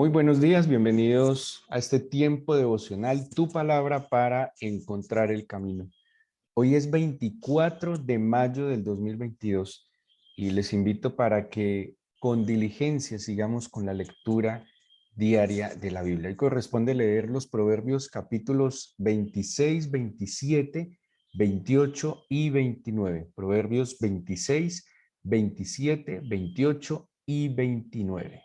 Muy buenos días, bienvenidos a este tiempo devocional, tu palabra para encontrar el camino. Hoy es 24 de mayo del 2022 y les invito para que con diligencia sigamos con la lectura diaria de la Biblia. Y corresponde leer los Proverbios capítulos 26, 27, 28 y 29. Proverbios 26, 27, 28 y 29.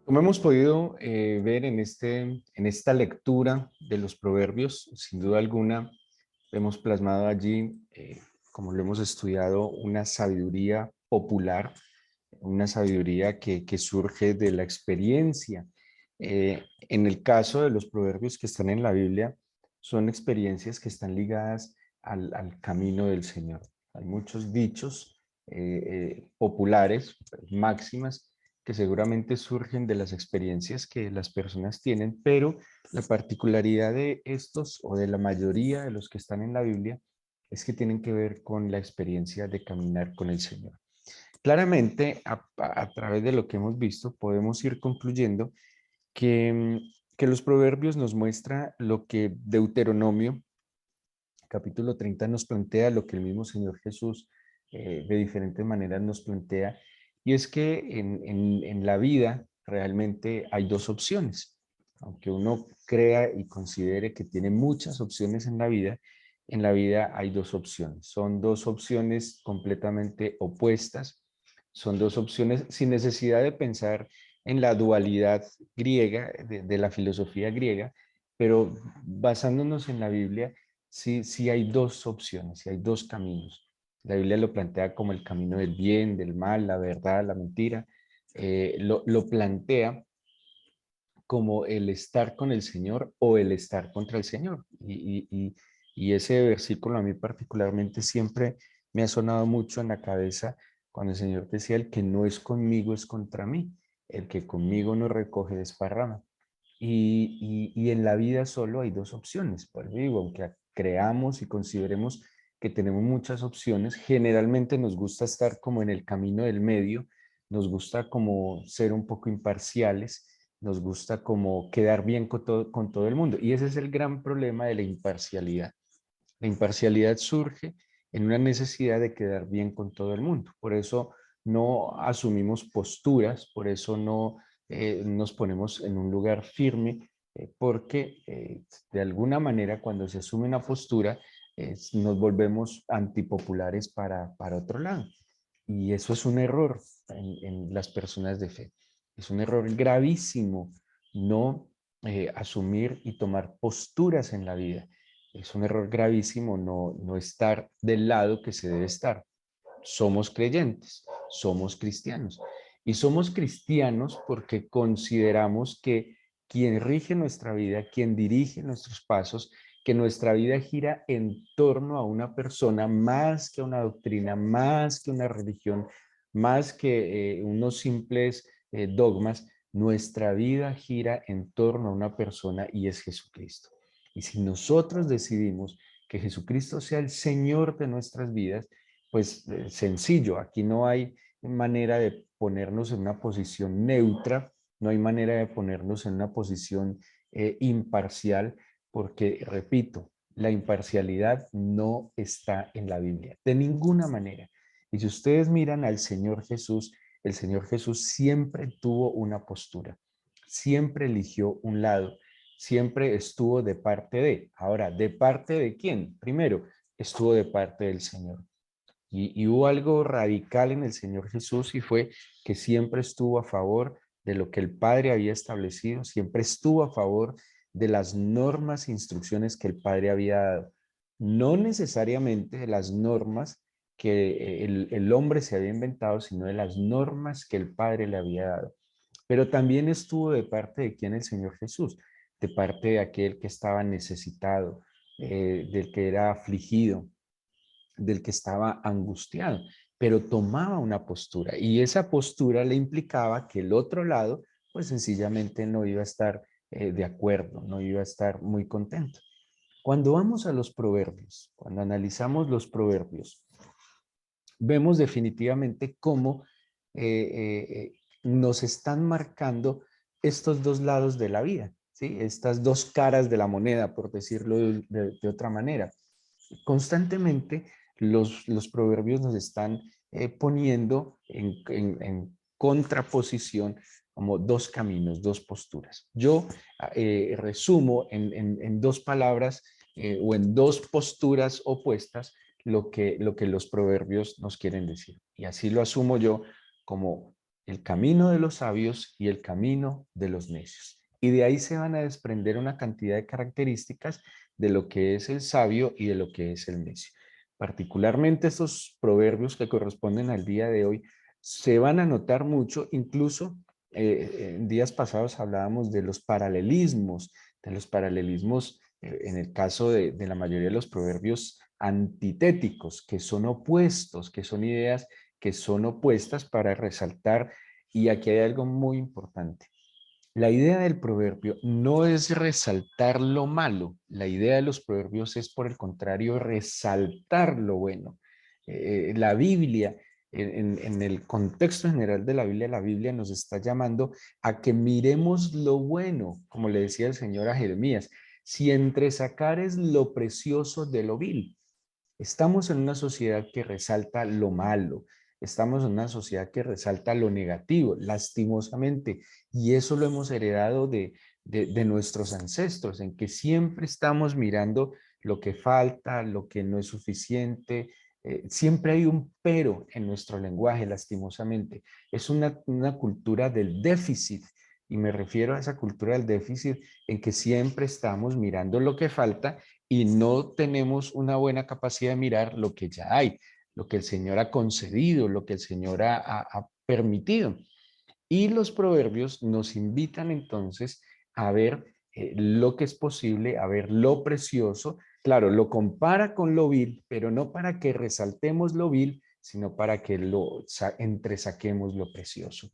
Como hemos podido ver en esta lectura de los proverbios, sin duda alguna, hemos plasmado allí, como lo hemos estudiado, una sabiduría popular, una sabiduría que surge de la experiencia. En el caso de los proverbios que están en la Biblia, son experiencias que están ligadas al camino del Señor. Hay muchos dichos populares, máximas, que seguramente surgen de las experiencias que las personas tienen, pero la particularidad de estos o de la mayoría de los que están en la Biblia es que tienen que ver con la experiencia de caminar con el Señor. Claramente, a través de lo que hemos visto, podemos ir concluyendo que los proverbios nos muestra lo que Deuteronomio, capítulo 30, nos plantea, lo que el mismo Señor Jesús de diferentes maneras nos plantea, y es que en la vida realmente hay dos opciones. Aunque uno crea y considere que tiene muchas opciones en la vida hay dos opciones. Son dos opciones completamente opuestas, son dos opciones sin necesidad de pensar en la dualidad griega, de la filosofía griega, pero basándonos en la Biblia, sí, sí hay dos opciones, sí hay dos caminos. La Biblia lo plantea como el camino del bien, del mal, la verdad, la mentira. Lo plantea como el estar con el Señor o el estar contra el Señor. Y ese versículo a mí particularmente siempre me ha sonado mucho en la cabeza cuando el Señor decía, el que no es conmigo es contra mí, el que conmigo no recoge desparrama. Y en la vida solo hay dos opciones. Por eso digo, aunque creamos y consideremos que tenemos muchas opciones, generalmente nos gusta estar como en el camino del medio, nos gusta como ser un poco imparciales, nos gusta como quedar bien con todo el mundo. Y ese es el gran problema de la imparcialidad. La imparcialidad surge en una necesidad de quedar bien con todo el mundo. Por eso no asumimos posturas, por eso no nos ponemos en un lugar firme, porque de alguna manera cuando se asume una postura nos volvemos antipopulares para otro lado. Y eso es un error en las personas de fe. Es un error gravísimo no asumir y tomar posturas en la vida. Es un error gravísimo no estar del lado que se debe estar. Somos creyentes, somos cristianos. Y somos cristianos porque consideramos que quien rige nuestra vida, quien dirige nuestros pasos, que nuestra vida gira en torno a una persona más que una doctrina, más que una religión, más que unos simples dogmas. Nuestra vida gira en torno a una persona y es Jesucristo. Y si nosotros decidimos que Jesucristo sea el Señor de nuestras vidas, pues sencillo, aquí no hay manera de ponernos en una posición neutra, no hay manera de ponernos en una posición imparcial, porque, repito, la imparcialidad no está en la Biblia, de ninguna manera. Y si ustedes miran al Señor Jesús, el Señor Jesús siempre tuvo una postura, siempre eligió un lado, siempre estuvo de parte de. Ahora, ¿de parte de quién? Primero, estuvo de parte del Señor. Y hubo algo radical en el Señor Jesús y fue que siempre estuvo a favor de lo que el Padre había establecido, siempre estuvo a favor de las normas e instrucciones que el Padre había dado. No necesariamente de las normas que el hombre se había inventado, sino de las normas que el Padre le había dado. Pero también estuvo de parte de quién el Señor Jesús, de parte de aquel que estaba necesitado, del que era afligido, del que estaba angustiado, pero tomaba una postura y esa postura le implicaba que el otro lado, pues sencillamente no iba a estar de acuerdo, no iba a estar muy contento. Cuando vamos a los proverbios, cuando analizamos los proverbios, vemos definitivamente cómo nos están marcando estos dos lados de la vida, ¿sí? Estas dos caras de la moneda, por decirlo de otra manera. Constantemente los proverbios nos están poniendo en contraposición como dos caminos, dos posturas. Yo resumo en dos palabras o en dos posturas opuestas lo que los proverbios nos quieren decir. Y así lo asumo yo como el camino de los sabios y el camino de los necios. Y de ahí se van a desprender una cantidad de características de lo que es el sabio y de lo que es el necio. Particularmente estos proverbios que corresponden al día de hoy se van a notar mucho, incluso en días pasados hablábamos de los paralelismos en el caso de la mayoría de los proverbios antitéticos, que son opuestos, que son ideas que son opuestas para resaltar, y aquí hay algo muy importante. La idea del proverbio no es resaltar lo malo, la idea de los proverbios es, por el contrario, resaltar lo bueno. La Biblia, en el contexto general de la Biblia nos está llamando a que miremos lo bueno, como le decía el Señor a Jeremías, si entresacares lo precioso de lo vil. Estamos en una sociedad que resalta lo malo, estamos en una sociedad que resalta lo negativo, lastimosamente, y eso lo hemos heredado de nuestros ancestros, en que siempre estamos mirando lo que falta, lo que no es suficiente. Siempre hay un pero en nuestro lenguaje, lastimosamente. Es una cultura del déficit, y me refiero a esa cultura del déficit en que siempre estamos mirando lo que falta y no tenemos una buena capacidad de mirar lo que ya hay, lo que el Señor ha concedido, lo que el Señor ha permitido. Y los proverbios nos invitan entonces a ver lo que es posible, a ver lo precioso. Claro, lo compara con lo vil, pero no para que resaltemos lo vil, sino para que lo entresaquemos lo precioso.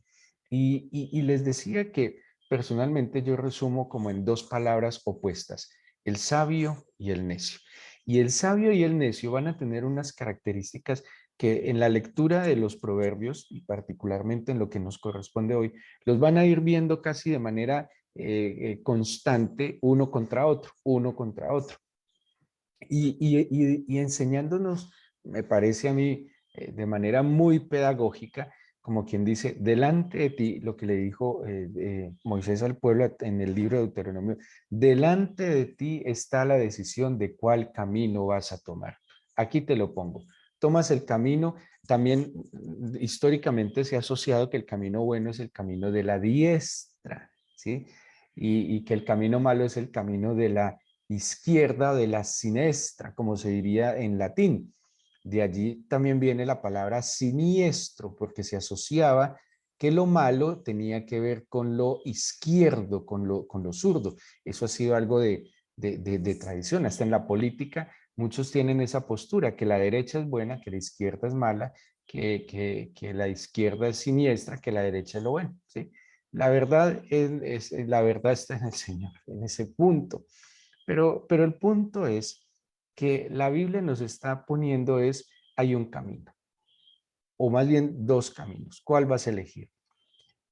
Y les decía que personalmente yo resumo como en dos palabras opuestas, el sabio y el necio. Y el sabio y el necio van a tener unas características que en la lectura de los proverbios, y particularmente en lo que nos corresponde hoy, los van a ir viendo casi de manera constante, uno contra otro. Y enseñándonos, me parece a mí, de manera muy pedagógica, como quien dice, delante de ti, lo que le dijo Moisés al pueblo en el libro de Deuteronomio, delante de ti está la decisión de cuál camino vas a tomar. Aquí te lo pongo. Tomas el camino, también históricamente se ha asociado que el camino bueno es el camino de la diestra, ¿sí? Y que el camino malo es el camino de la izquierda, de la sinestra, como se diría en latín. De allí también viene la palabra siniestro, porque se asociaba que lo malo tenía que ver con lo izquierdo, con lo zurdo. Eso ha sido algo de tradición. Hasta en la política muchos tienen esa postura, que la derecha es buena, que la izquierda es mala, que la izquierda es siniestra, que la derecha es lo bueno. ¿Sí? La verdad, la verdad está en el Señor, en ese punto. Pero el punto es que la Biblia nos está poniendo hay un camino, o más bien dos caminos. ¿Cuál vas a elegir?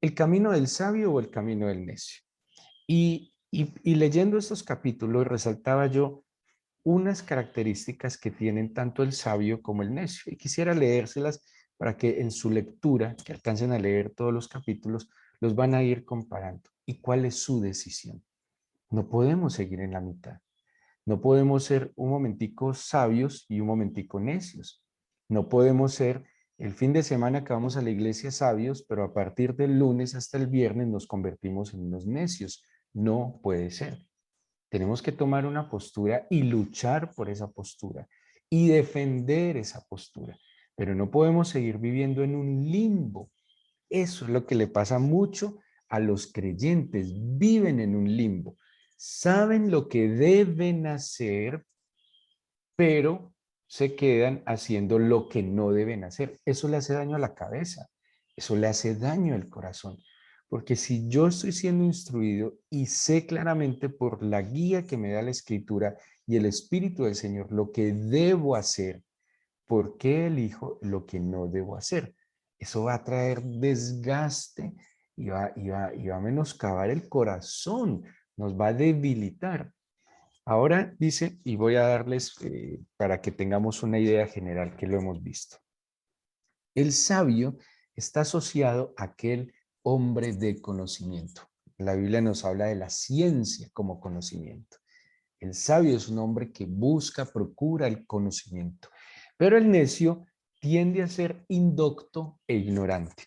¿El camino del sabio o el camino del necio? Y leyendo estos capítulos resaltaba yo unas características que tienen tanto el sabio como el necio. Y quisiera leérselas para que en su lectura, que alcancen a leer todos los capítulos, los van a ir comparando. ¿Y cuál es su decisión? No podemos seguir en la mitad. No podemos ser un momentico sabios y un momentico necios. No podemos ser el fin de semana que vamos a la iglesia sabios, pero a partir del lunes hasta el viernes nos convertimos en unos necios. No puede ser. Tenemos que tomar una postura y luchar por esa postura y defender esa postura, pero no podemos seguir viviendo en un limbo. Eso es lo que le pasa mucho a los creyentes, viven en un limbo, saben lo que deben hacer, pero se quedan haciendo lo que no deben hacer. Eso le hace daño a la cabeza, eso le hace daño al corazón. Porque si yo estoy siendo instruido y sé claramente por la guía que me da la Escritura y el Espíritu del Señor lo que debo hacer, ¿por qué elijo lo que no debo hacer? Eso va a traer desgaste y va a menoscabar el corazón, nos va a debilitar. Ahora dice, y voy a darles para que tengamos una idea general que lo hemos visto. El sabio está asociado a aquel hombre de conocimiento. La Biblia nos habla de la ciencia como conocimiento. El sabio es un hombre que busca, procura el conocimiento. Pero el necio tiende a ser indocto e ignorante.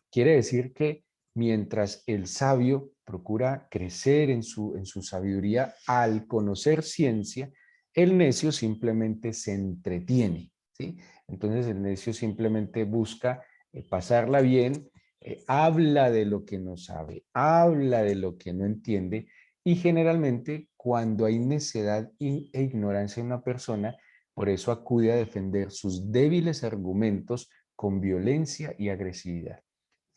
Quiere decir que mientras el sabio procura crecer en su sabiduría al conocer ciencia, el necio simplemente se entretiene, ¿sí? Entonces el necio simplemente busca pasarla bien, habla de lo que no sabe, habla de lo que no entiende y generalmente cuando hay necedad e ignorancia en una persona, por eso acude a defender sus débiles argumentos con violencia y agresividad.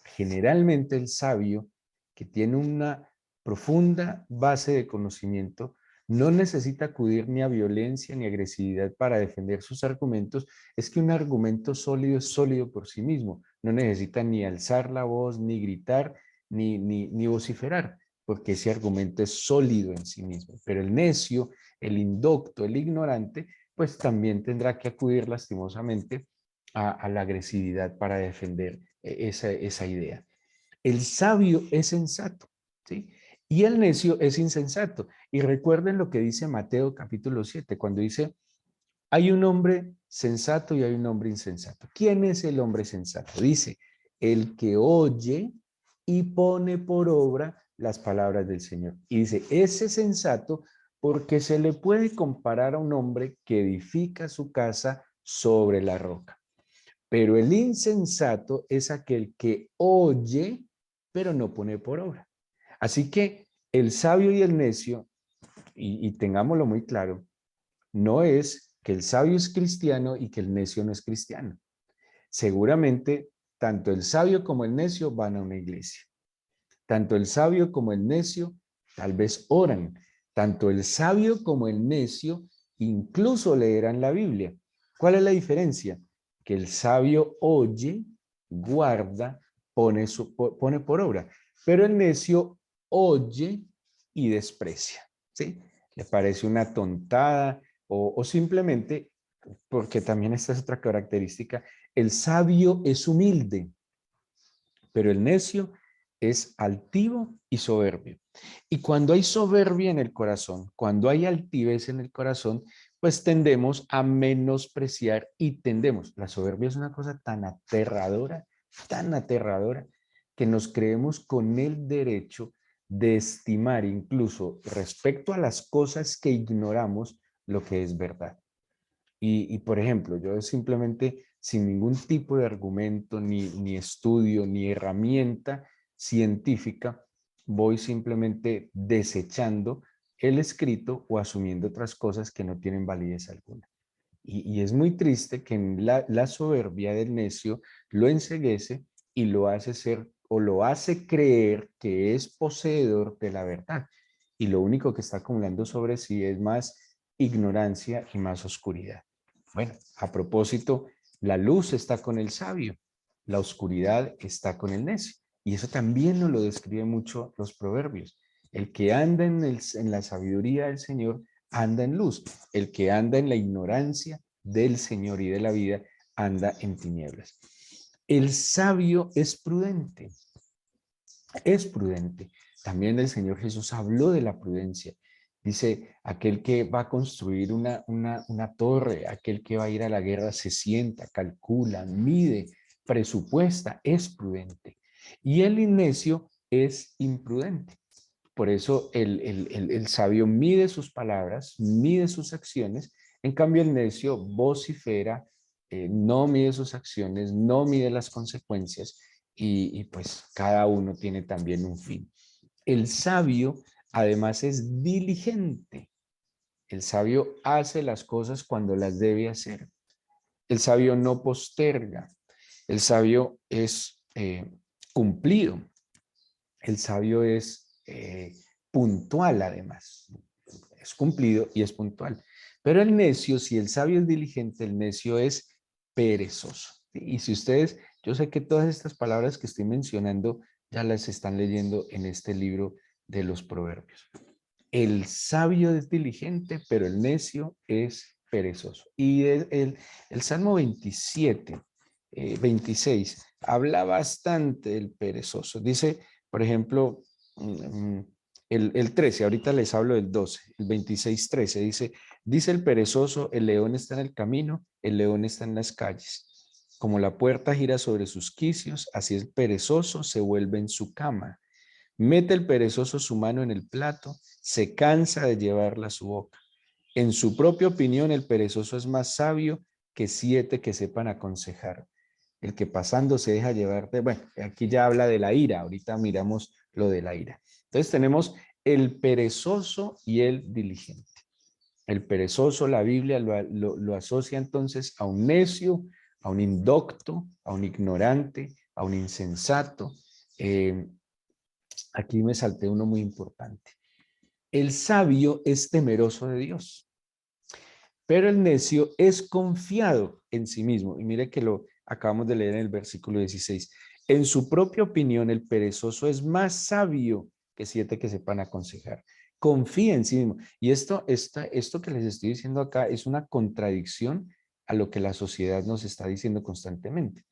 Generalmente el sabio, que tiene una profunda base de conocimiento, no necesita acudir ni a violencia ni agresividad para defender sus argumentos. Es que un argumento sólido es sólido por sí mismo. No necesita ni alzar la voz, ni gritar, ni vociferar, porque ese argumento es sólido en sí mismo. Pero el necio, el indocto, el ignorante, pues también tendrá que acudir lastimosamente a la agresividad para defender esa idea. El sabio es sensato, ¿sí? Y el necio es insensato. Y recuerden lo que dice Mateo capítulo 7, cuando dice, hay un hombre sensato y hay un hombre insensato. ¿Quién es el hombre sensato? Dice, el que oye y pone por obra las palabras del Señor. Y dice, ese sensato porque se le puede comparar a un hombre que edifica su casa sobre la roca. Pero el insensato es aquel que oye, pero no pone por obra. Así que el sabio y el necio, y tengámoslo muy claro, no es que el sabio es cristiano y que el necio no es cristiano. Seguramente tanto el sabio como el necio van a una iglesia. Tanto el sabio como el necio tal vez oran. Tanto el sabio como el necio incluso leerán la Biblia. ¿Cuál es la diferencia? Que el sabio oye, guarda, pone por obra, pero el necio oye y desprecia, ¿sí? Le parece una tontada o simplemente, porque también esta es otra característica, el sabio es humilde, pero el necio es altivo y soberbio. Y cuando hay soberbia en el corazón, cuando hay altivez en el corazón, pues tendemos a menospreciar y tendemos. La soberbia es una cosa tan aterradora, que nos creemos con el derecho de estimar incluso respecto a las cosas que ignoramos lo que es verdad. Por ejemplo, yo simplemente sin ningún tipo de argumento, ni estudio, ni herramienta científica, voy simplemente desechando el escrito o asumiendo otras cosas que no tienen validez alguna. Y es muy triste que la soberbia del necio lo enceguece y lo hace ser o lo hace creer que es poseedor de la verdad. Y lo único que está acumulando sobre sí es más ignorancia y más oscuridad. Bueno, a propósito, la luz está con el sabio, la oscuridad está con el necio. Y eso también nos lo describe mucho los proverbios. El que anda en la sabiduría del Señor anda en luz. El que anda en la ignorancia del Señor y de la vida anda en tinieblas. El sabio es prudente. Es prudente. También el Señor Jesús habló de la prudencia. Dice, aquel que va a construir una torre, aquel que va a ir a la guerra, se sienta, calcula, mide, presupuesta, es prudente. Y el necio es imprudente. Por eso el sabio mide sus palabras, mide sus acciones. En cambio, el necio vocifera, no mide sus acciones, no mide las consecuencias y pues cada uno tiene también un fin. El sabio además es diligente. El sabio hace las cosas cuando las debe hacer. El sabio no posterga. El sabio es cumplido. El sabio es puntual además. Es cumplido y es puntual. Pero el necio, si el sabio es diligente, el necio es perezoso. Y si ustedes, yo sé que todas estas palabras que estoy mencionando ya las están leyendo en este libro de los Proverbios. El sabio es diligente, pero el necio es perezoso. Y el Salmo 27, 26, habla bastante del perezoso. Dice, por ejemplo, el 13, ahorita les hablo del 12, el 26, 13, dice el perezoso, el león está en el camino, el león está en las calles. Como la puerta gira sobre sus quicios, así el perezoso se vuelve en su cama. Mete el perezoso su mano en el plato, se cansa de llevarla a su boca. En su propia opinión, el perezoso es más sabio que 7 que sepan aconsejar. El que pasando se deja llevar de... Bueno, aquí ya habla de la ira, ahorita miramos lo de la ira. Entonces tenemos el perezoso y el diligente. El perezoso, la Biblia lo asocia entonces a un necio, a un indocto, a un ignorante, a un insensato. Aquí me salté uno muy importante. El sabio es temeroso de Dios, pero el necio es confiado en sí mismo. Y mire que lo acabamos de leer en el versículo 16. En su propia opinión, el perezoso es más sabio que 7 que sepan aconsejar. Confía en sí mismo. Y esto que les estoy diciendo acá es una contradicción a lo que la sociedad nos está diciendo constantemente.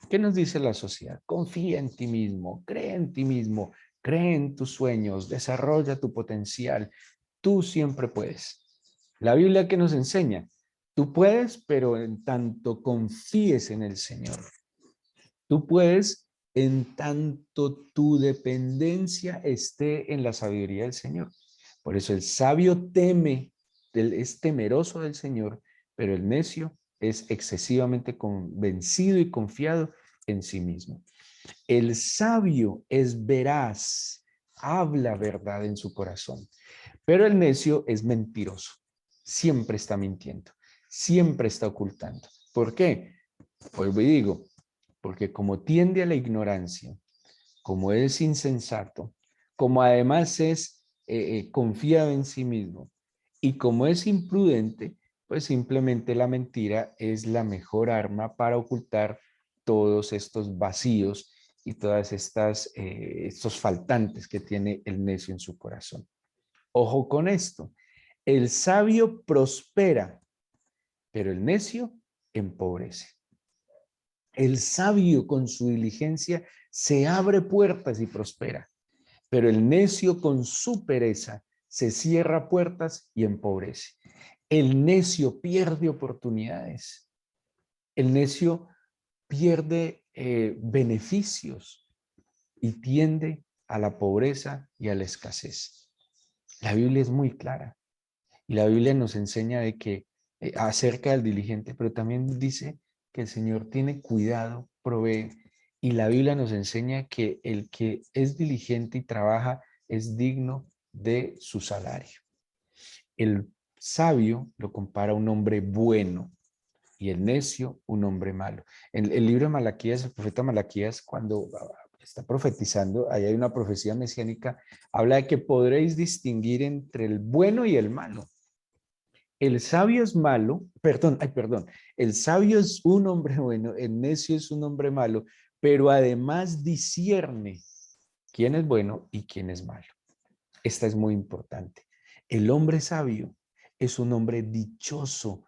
¿Qué nos dice la sociedad? Confía en ti mismo, cree en tus sueños, desarrolla tu potencial. Tú siempre puedes. La Biblia que nos enseña, tú puedes, pero en tanto confíes en el Señor. Tú puedes en tanto tu dependencia esté en la sabiduría del Señor. Por eso el sabio es temeroso del Señor, pero el necio es excesivamente convencido y confiado en sí mismo. El sabio es veraz, habla verdad en su corazón, pero el necio es mentiroso. Siempre está mintiendo, siempre está ocultando. ¿Por qué? Pues digo, porque como tiende a la ignorancia, como es insensato, como además es confiado en sí mismo y como es imprudente, pues simplemente la mentira es la mejor arma para ocultar todos estos vacíos y todas estos faltantes que tiene el necio en su corazón. Ojo con esto, el sabio prospera, pero el necio empobrece. El sabio con su diligencia se abre puertas y prospera, pero el necio con su pereza se cierra puertas y empobrece. El necio pierde oportunidades. El necio pierde beneficios y tiende a la pobreza y a la escasez. La Biblia es muy clara y la Biblia nos enseña de que acerca del diligente, pero también dice que el Señor tiene cuidado, provee, y la Biblia nos enseña que el que es diligente y trabaja es digno de su salario. El sabio lo compara a un hombre bueno y el necio un hombre malo. En el libro de Malaquías, el profeta Malaquías, cuando está profetizando, ahí hay una profecía mesiánica, habla de que podréis distinguir entre el bueno y el malo. El sabio es malo, perdón, el sabio es un hombre bueno, el necio es un hombre malo, pero además discierne quién es bueno y quién es malo. Esta es muy importante. El hombre sabio es un hombre dichoso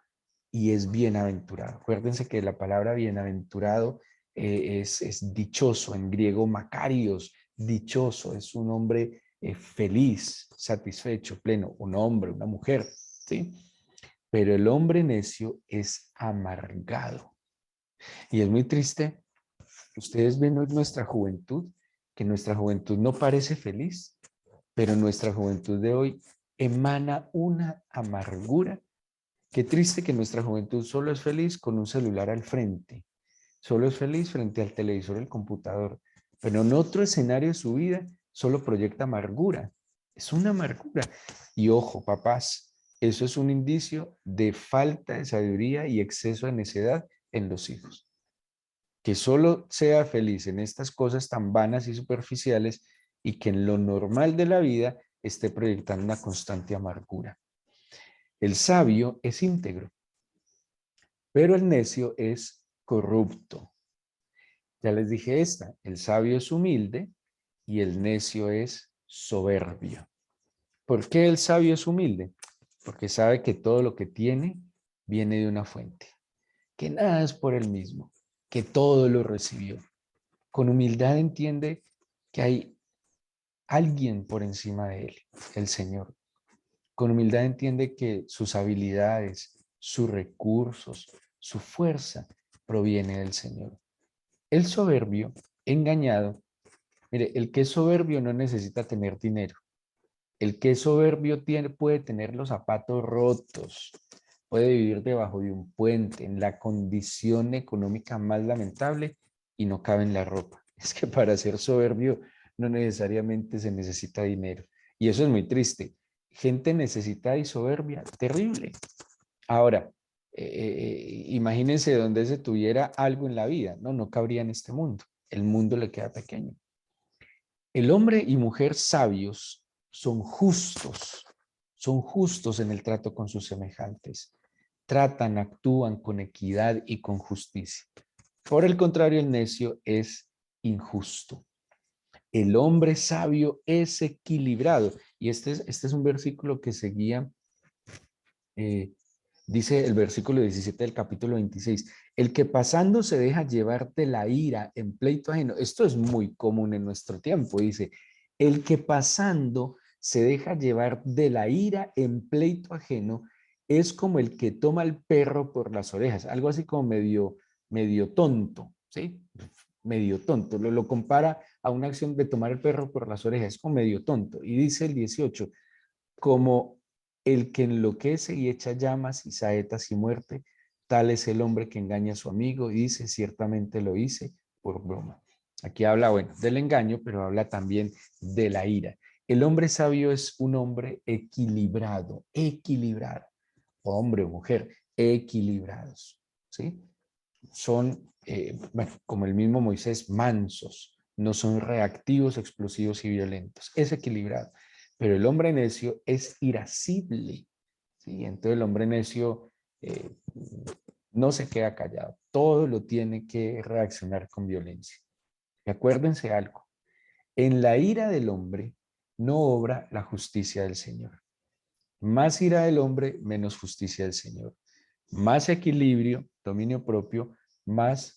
y es bienaventurado. Acuérdense que la palabra bienaventurado es dichoso, en griego makarios, dichoso, es un hombre feliz, satisfecho, pleno, un hombre, una mujer, ¿sí? Pero el hombre necio es amargado. Y es muy triste. Ustedes ven hoy nuestra juventud, que nuestra juventud no parece feliz, pero nuestra juventud de hoy emana una amargura. Qué triste que nuestra juventud solo es feliz con un celular al frente, solo es feliz frente al televisor, el computador, pero en otro escenario de su vida solo proyecta amargura. Es una amargura. Y ojo, papás, Eso es un indicio de falta de sabiduría y exceso de necedad en los hijos. Que solo sea feliz en estas cosas tan vanas y superficiales y que en lo normal de la vida esté proyectando una constante amargura. El sabio es íntegro, pero el necio es corrupto. Ya les dije esta, el sabio es humilde y el necio es soberbio. ¿Por qué el sabio es humilde? Porque sabe que todo lo que tiene viene de una fuente, que nada es por él mismo, que todo lo recibió. Con humildad entiende que hay alguien por encima de él, el Señor. Con humildad entiende que sus habilidades, sus recursos, su fuerza proviene del Señor. El soberbio, engañado, mire, el que es soberbio no necesita tener dinero. El que es soberbio puede tener los zapatos rotos, puede vivir debajo de un puente, en la condición económica más lamentable y no cabe en la ropa. Es que para ser soberbio no necesariamente se necesita dinero. Y eso es muy triste. Gente necesitada y soberbia, terrible. Ahora, imagínense donde se tuviera algo en la vida. No, no cabría en este mundo. El mundo le queda pequeño. El hombre y mujer sabios son justos en el trato con sus semejantes. Tratan, actúan con equidad y con justicia. Por el contrario, el necio es injusto. El hombre sabio es equilibrado. Y este es un versículo que seguía, eh, dice el versículo 17 del capítulo 26, el que pasando se deja llevar de la ira en pleito ajeno. Esto es muy común en nuestro tiempo, dice, el que pasando se deja llevar de la ira en pleito ajeno es como el que toma al perro por las orejas, algo así como medio tonto, ¿sí? Medio tonto, lo compara a una acción de tomar el perro por las orejas, es como medio tonto. Y dice el 18, como el que enloquece y echa llamas y saetas y muerte, tal es el hombre que engaña a su amigo y dice, ciertamente lo hice por broma. Aquí habla, bueno, del engaño, pero habla también de la ira. El hombre sabio es un hombre equilibrado, equilibrado. Hombre o mujer, equilibrados, ¿sí? Son, bueno, como el mismo Moisés, mansos, no son reactivos, explosivos y violentos. Es equilibrado. Pero el hombre necio es irascible, ¿sí? Entonces el hombre necio no se queda callado, todo lo tiene que reaccionar con violencia. Y acuérdense algo, en la ira del hombre no obra la justicia del Señor. Más ira del hombre, menos justicia del Señor. Más equilibrio, dominio propio, más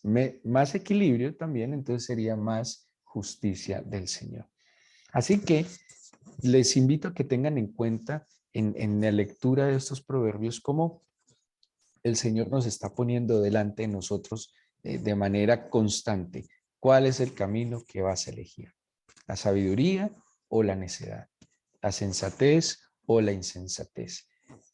equilibrio también, entonces sería más justicia del Señor. Así que les invito a que tengan en cuenta en la lectura de estos proverbios cómo el Señor nos está poniendo delante de nosotros de manera constante. ¿Cuál es el camino que vas a elegir? ¿La sabiduría o la necedad? ¿La sensatez o la insensatez?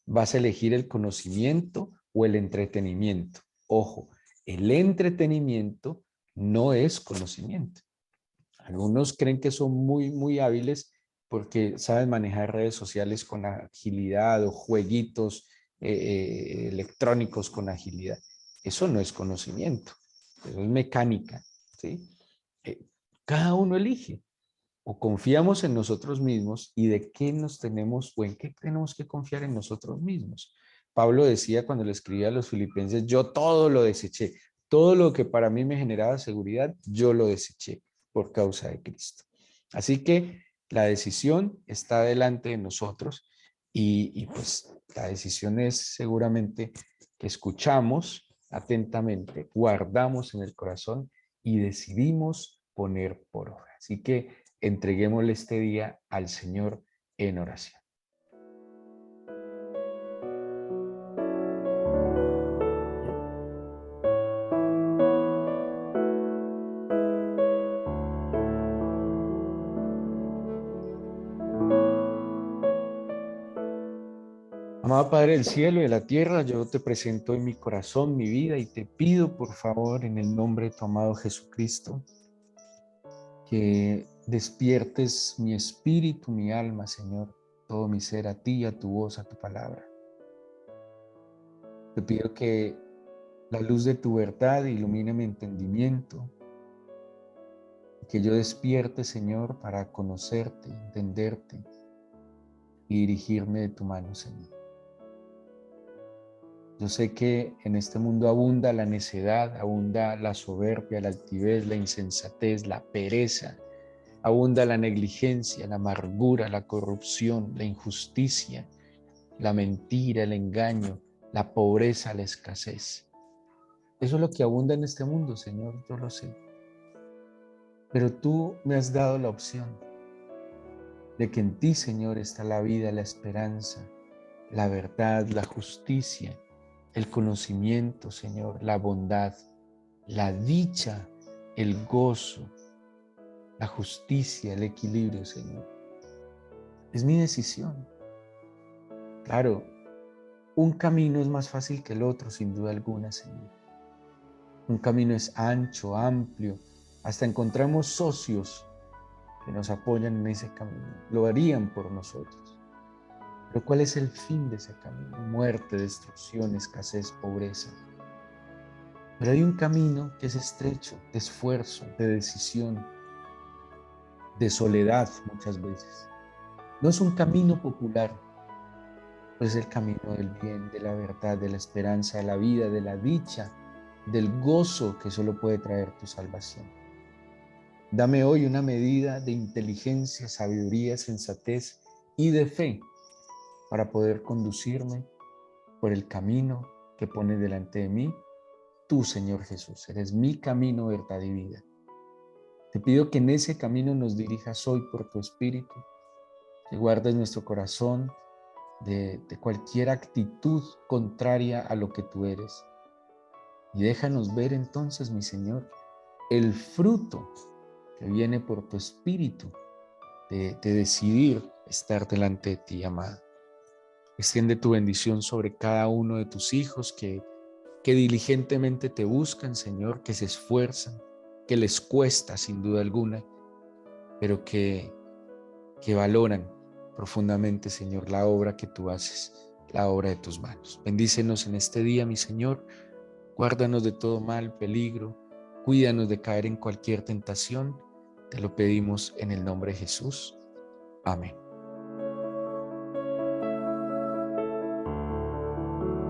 ¿Vas a elegir el conocimiento o el entretenimiento? Ojo, el entretenimiento no es conocimiento. Algunos creen que son muy hábiles porque saben manejar redes sociales con agilidad o jueguitos electrónicos con agilidad. Eso no es conocimiento, eso es mecánica, ¿sí? Eh, Cada uno elige o confiamos en nosotros mismos y de qué nos tenemos o en qué tenemos que confiar en nosotros mismos. Pablo decía cuando le escribía a los filipenses, yo todo lo deseché, todo lo que para mí me generaba seguridad, yo lo deseché por causa de Cristo. Así que la decisión está delante de nosotros y pues la decisión es seguramente que escuchamos atentamente, guardamos en el corazón y decidimos poner por obra. Así que entreguémosle este día al Señor en oración. Amado Padre del cielo y de la tierra, yo te presento en mi corazón, mi vida, y te pido por favor en el nombre de tu amado Jesucristo, que despiertes mi espíritu, mi alma, Señor, todo mi ser a ti, a tu voz, a tu palabra. Te pido que la luz de tu verdad ilumine mi entendimiento, que yo despierte, Señor, para conocerte, entenderte y dirigirme de tu mano, Señor. Yo sé que en este mundo abunda la necedad, abunda la soberbia, la altivez, la insensatez, la pereza, abunda la negligencia, la amargura, la corrupción, la injusticia, la mentira, el engaño, la pobreza, la escasez. Eso es lo que abunda en este mundo, Señor, yo lo sé. Pero tú me has dado la opción de que en ti, Señor, está la vida, la esperanza, la verdad, la justicia, el conocimiento, Señor, la bondad, la dicha, el gozo, la justicia, el equilibrio, Señor. Es mi decisión. Claro, un camino es más fácil que el otro, sin duda alguna, Señor. Un camino es ancho, amplio, hasta encontramos socios que nos apoyan en ese camino. Lo harían por nosotros. Pero ¿cuál es el fin de ese camino? Muerte, destrucción, escasez, pobreza. Pero hay un camino que es estrecho, de esfuerzo, de decisión, de soledad muchas veces. No es un camino popular, pues es el camino del bien, de la verdad, de la esperanza, de la vida, de la dicha, del gozo que solo puede traer tu salvación. Dame hoy una medida de inteligencia, sabiduría, sensatez y de fe para poder conducirme por el camino que pones delante de mí. Tú, Señor Jesús, eres mi camino, verdad y vida. Te pido que en ese camino nos dirijas hoy por tu Espíritu, que guardes nuestro corazón de cualquier actitud contraria a lo que tú eres. Y déjanos ver entonces, mi Señor, el fruto que viene por tu Espíritu de decidir estar delante de ti, amada. Extiende tu bendición sobre cada uno de tus hijos que diligentemente te buscan, Señor, que se esfuerzan, que les cuesta sin duda alguna, pero que valoran profundamente, Señor, la obra que tú haces, la obra de tus manos. Bendícenos en este día, mi Señor, guárdanos de todo mal, peligro, cuídanos de caer en cualquier tentación. Te lo pedimos en el nombre de Jesús. Amén.